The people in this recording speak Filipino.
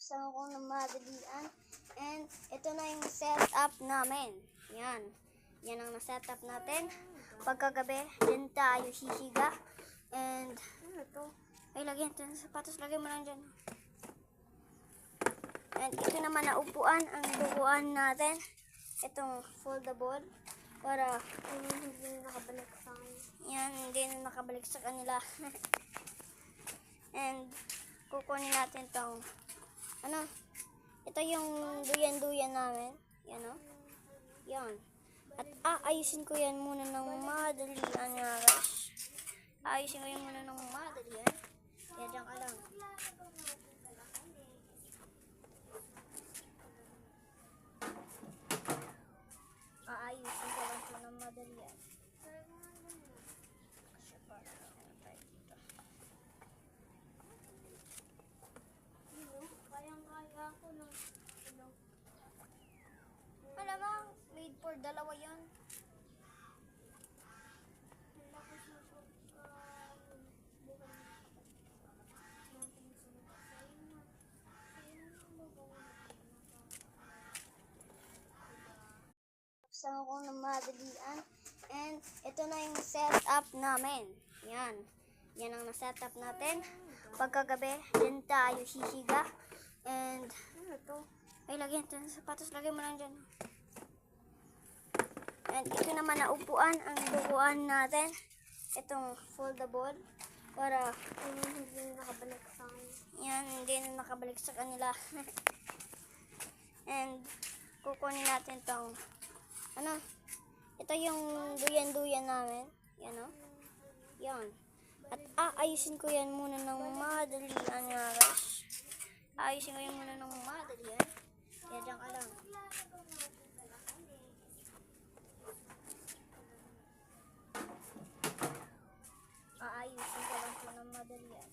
Buksan ko ng madalian. And ito na yung setup namin. Yan. Yan ang na-setup natin. Pagkagabi, din tayo hihiga. And ano to? Ay, lagyan ito ng sapatos. Lagyan mo lang dyan. And ito naman na upuan ang bukuan natin. Itong foldable. Para hindi na nakabalik sa akin. Yan, hindi na nakabalik sa kanila. And kukunin natin tong ito yung duyan-duyan namin. Yan o. Yan. At aayusin ko yan muna ng madalian nga guys. Aayusin ko yan muna ng madalian. Yan, dyan ka lang. Aayusin ko lang ito ng madalian. Kasi para tayo dito. Kayang-kaya ko ng malamang made for dalawa yan. Buksan ko ng madalian. And ito na yung setup namin. Yan. Yan ang na-setup natin. Pagkagabi, din tayo hihiga. And ano to? Ay, lagyan ito ng sapatos. Lagyan mo lang dyan. And ito naman na upuan ang bukuan natin. Itong foldable. Para hindi na nakabalik sa akin. Yan, hindi na nakabalik sa kanila. And kukunin natin tong ito yung duyan-duyan namin. Yan o. Yan. At aayusin ko yan muna ng madalian nga guys. Aayusin ko yan muna ng madalian. Yan, dyan ka lang. Aayusin ko lang ito ng madalian.